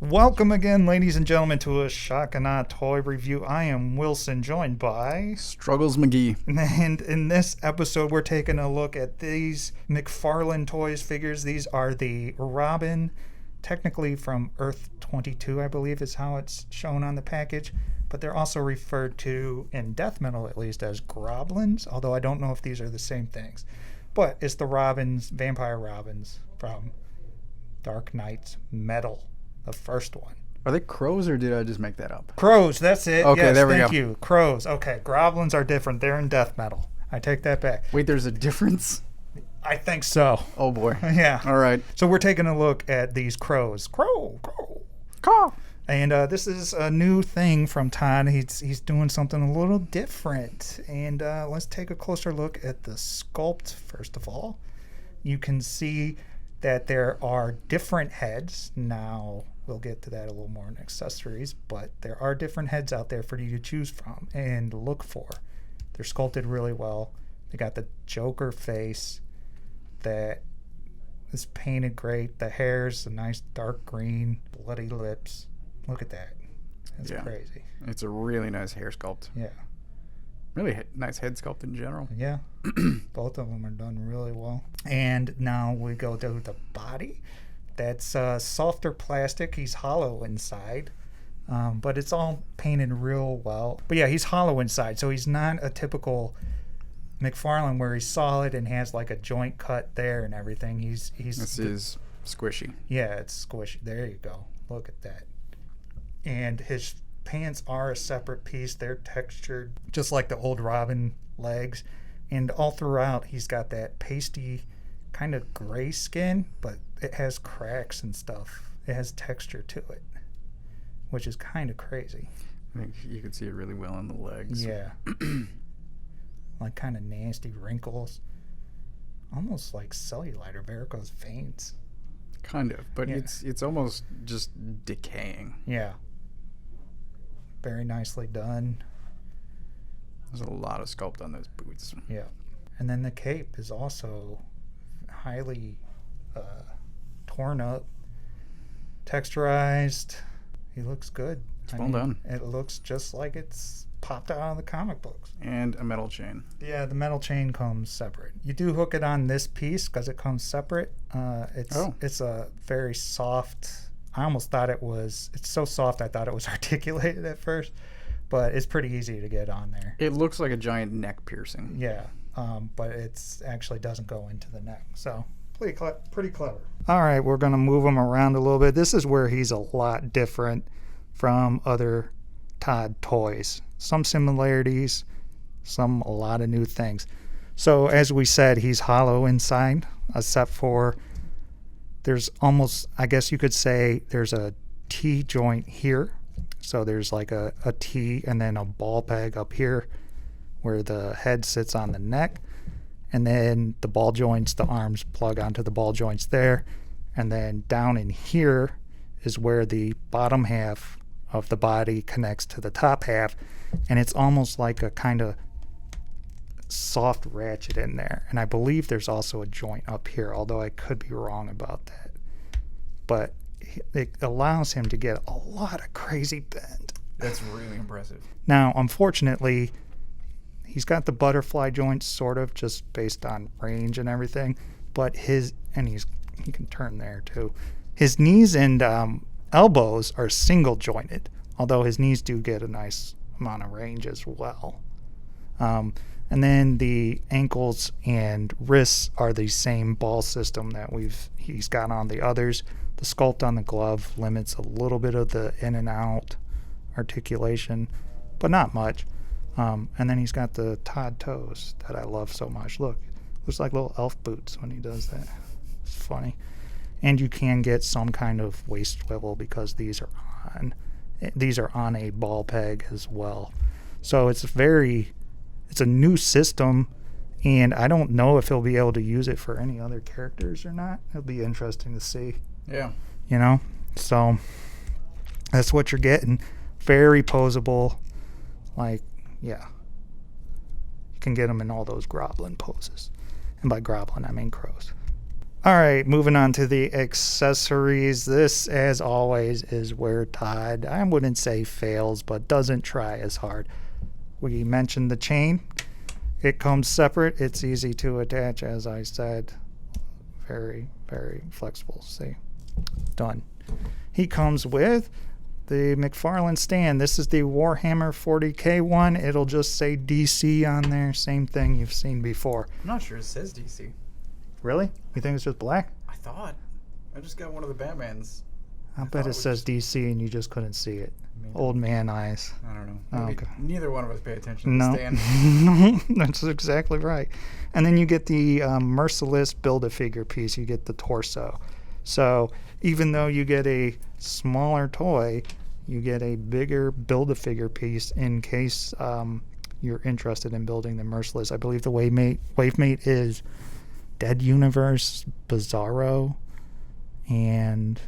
Welcome again, ladies and gentlemen, to a Shock and Awe toy review. I am Wilson, joined by Struggles McGee. And in this episode, we're taking a look at these McFarlane Toys figures. These are the Robin, technically from Earth-22, I believe is how it's shown on the package. But they're also referred to, in death metal at least, as Groblins, although I don't know if these are the same things. But it's the Robins, Vampire Robins from Dark Knight's Metal. The first one. Are they crows or did I just make that up? Crows, that's it. Okay, yes, there we thank go. you. Crows. Okay, Groblins are different. They're in death metal. I take that back. Wait, there's a difference? I think so. Oh boy. Yeah. All right. So we're taking a look at these crows. Crow. Caw. And this is a new thing from Todd. He's doing something a little different. And let's take a closer look at the sculpt first of all. You can see that there are different heads. Now, we'll get to that a little more in accessories, but there are different heads out there for you to choose from and look for. They're sculpted really well. They got the Joker face that is painted great. The hair's a nice dark green, bloody lips. Look at that. That's crazy. It's a really nice hair sculpt. Yeah. Really nice head sculpt in general. Yeah. Both of them are done really well. And now we go to the body. That's softer plastic. He's hollow inside. But it's all painted real well. But yeah, he's hollow inside. So he's not a typical McFarlane where he's solid and has like a joint cut there and everything. This is squishy. Yeah, it's squishy. There you go. Look at that. And his pants are a separate piece. They're textured just like the old Robin legs. And all throughout, he's got that pasty kind of gray skin, but it has cracks and stuff. It has texture to it, which is kind of crazy. I think you could see it really well on the legs. Yeah. Like kind of nasty wrinkles. Almost like cellulite or varicose veins. Kind of, but Yeah. it's almost just decaying. Yeah. Very nicely done. There's a lot of sculpt on those boots. Yeah. And then the cape is also highly torn up, texturized. He looks good. It's well done. It looks just like it's popped out of the comic books. And a metal chain. Yeah, the metal chain comes separate. You do hook it on this piece because it comes separate. It's a very soft. I almost thought it's so soft I thought it was articulated at first, but it's pretty easy to get on there. It looks like a giant neck piercing. Yeah, but it's actually doesn't go into the neck, so pretty clever. All right, we're going to move him around a little bit. This is where he's a lot different from other Todd toys. Some similarities, a lot of new things. So as we said, he's hollow inside, except for there's almost, I guess you could say, there's a T joint here. So there's like a T and then a ball peg up here where the head sits on the neck. And then the ball joints, the arms plug onto the ball joints there. And then down in here is where the bottom half of the body connects to the top half. And it's almost like a kind of soft ratchet in there. And I believe there's also a joint up here, although I could be wrong about that. But it allows him to get a lot of crazy bend. That's really impressive. Now, unfortunately, he's got the butterfly joints sort of just based on range and everything, but he can turn there too. His knees and elbows are single jointed, although his knees do get a nice amount of range as well. And then the ankles and wrists are the same ball system that he's got on the others. The sculpt on the glove limits a little bit of the in and out articulation, but not much. And then he's got the Todd toes that I love so much. Look, looks like little elf boots when he does that. It's funny. And you can get some kind of waist swivel because these are on a ball peg as well. So it's a new system, and I don't know if he'll be able to use it for any other characters or not. It'll be interesting to see. Yeah. So that's what you're getting. Very posable. Like, yeah. You can get them in all those Groblin poses. And by Groblin, I mean crows. All right, moving on to the accessories. This, as always, is where Todd, I wouldn't say fails, but doesn't try as hard. We mentioned the chain. It comes separate. It's easy to attach, as I said. Very, very flexible. See? Done. He comes with the McFarlane stand. This is the Warhammer 40K one. It'll just say DC on there. Same thing you've seen before. I'm not sure it says DC. Really? You think it's just black? I thought. I just got one of the Batmans. I bet it says DC and you just couldn't see it. Maybe. Old man eyes. I don't know. Oh, Maybe okay. Neither one of us pay attention to No. the stand. No, that's exactly right. And then you get the Merciless Build-A-Figure piece. You get the torso. So even though you get a smaller toy, you get a bigger Build-A-Figure piece in case you're interested in building the Merciless. I believe the Wavemate is Dead Universe, Bizarro, and...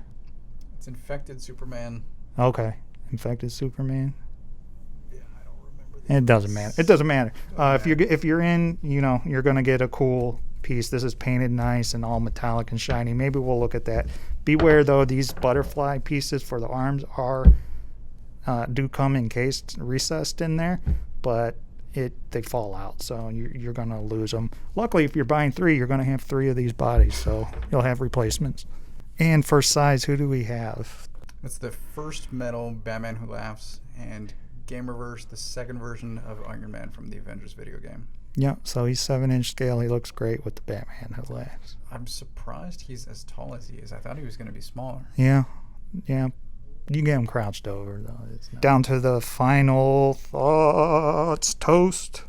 It's Infected Superman. Okay. Infected Superman. Yeah, I don't remember. It doesn't matter. It doesn't matter. If you're in, you're gonna get a cool piece. This is painted nice and all metallic and shiny. Maybe we'll look at that. Beware though, these butterfly pieces for the arms do come encased, recessed in there, but they fall out, so you're gonna lose them. Luckily, if you're buying 3, you're gonna have 3 of these bodies, so you'll have replacements. And for size, who do we have? It's the first metal Batman Who Laughs and Gamerverse, the second version of Iron Man from the Avengers video game. Yeah, so he's 7-inch scale. He looks great with the Batman Who Laughs. I'm surprised he's as tall as he is. I thought he was going to be smaller. Yeah. You get him crouched over, though. Down to the final thoughts. Toast.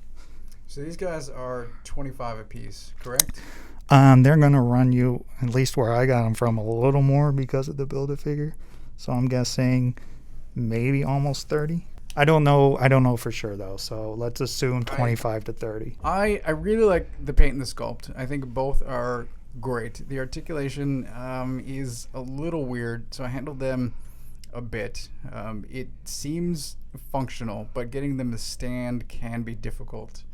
So these guys are $25 a piece, correct? They're going to run you, at least where I got them from, a little more because of the Build-A-Figure. So I'm guessing maybe almost 30. I don't know for sure, though. So let's assume 25 to 30. I really like the paint and the sculpt. I think both are great. The articulation is a little weird, so I handled them a bit. It seems functional, but getting them to stand can be difficult.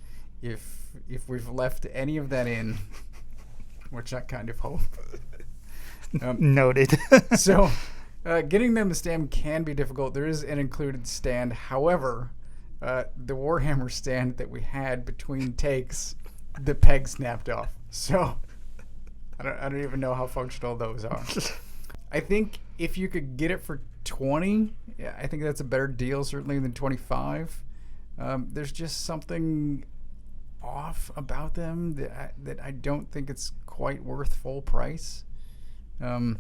If we've left any of that in, which I kind of hope. Noted. So getting them to stand can be difficult. There is an included stand. However, the Warhammer stand that we had between takes, the peg snapped off. So I don't even know how functional those are. I think if you could get it for 20, yeah, I think that's a better deal certainly than 25. There's just something off about them that I don't think it's quite worth full price. And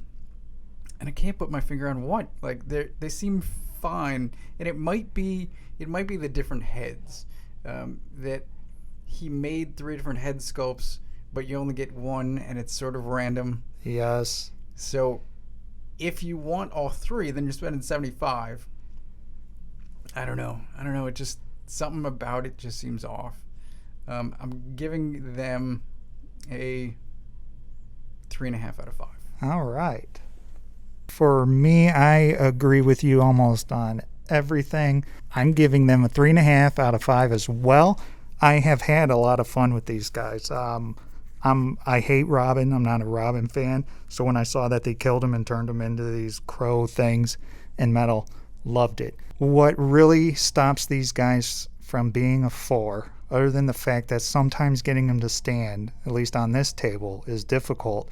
I can't put my finger on what. Like they seem fine, and it might be the different heads that he made 3 different head sculpts, but you only get one, and it's sort of random. Yes. So if you want all 3, then you're spending $75. I don't know. It just something about it just seems off. I'm giving them a 3.5 out of 5. All right. For me, I agree with you almost on everything. I'm giving them a 3.5 out of 5 as well. I have had a lot of fun with these guys. I hate Robin. I'm not a Robin fan. So when I saw that they killed him and turned him into these crow things in metal, loved it. What really stops these guys from being a 4, other than the fact that sometimes getting them to stand, at least on this table, is difficult,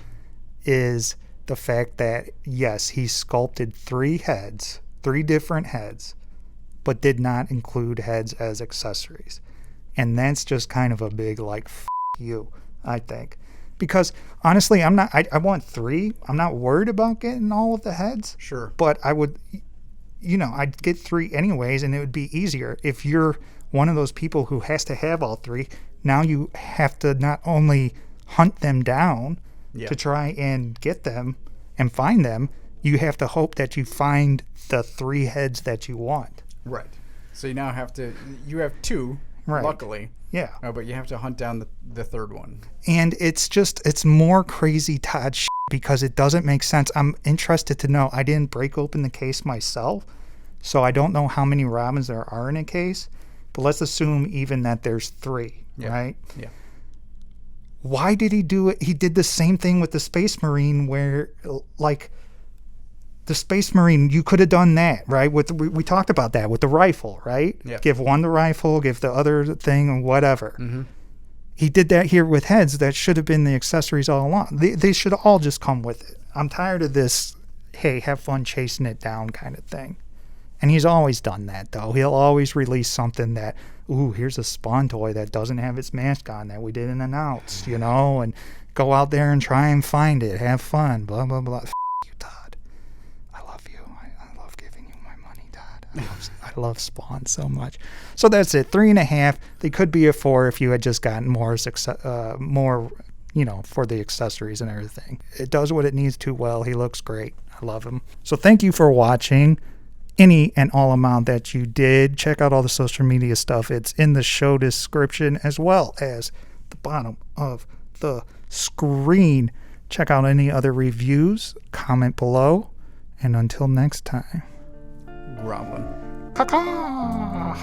is the fact that, yes, he sculpted 3 different heads, but did not include heads as accessories. And that's just kind of a big, like, f*** you, I think. Because, honestly, I want 3. I'm not worried about getting all of the heads. Sure. But I would, I'd get 3 anyways, and it would be easier. If you're one of those people who has to have all 3, now you have to not only hunt them down to try and get them and find them, you have to hope that you find the 3 heads that you want. Right. So you now have 2, right. Luckily. Yeah. But you have to hunt down the third one. And it's more crazy Todd shit because it doesn't make sense. I'm interested to know. I didn't break open the case myself, so I don't know how many Robins there are in a case. But let's assume even that there's 3, right? Yeah. Why did he do it? He did the same thing with the Space Marine where, like, the Space Marine, you could have done that, right? We talked about that with the rifle, right? Yeah. Give one the rifle, give the other thing, or whatever. Mm-hmm. He did that here with heads. That should have been the accessories all along. They should all just come with it. I'm tired of this, hey, have fun chasing it down kind of thing. And he's always done that, though. He'll always release something that, ooh, here's a Spawn toy that doesn't have its mask on that we didn't announce, you know, and go out there and try and find it. Have fun, blah, blah, blah. F you, Todd. I love you. I love giving you my money, Todd. I love Spawn so much. So that's it. 3.5. They could be a 4 if you had just gotten more, you know, for the accessories and everything. It does what it needs to well. He looks great. I love him. So thank you for watching. Any and all amount that you did. Check out all the social media stuff. It's in the show description as well as the bottom of the screen. Check out any other reviews. Comment below. And until next time. Gromlin. Caw-caw.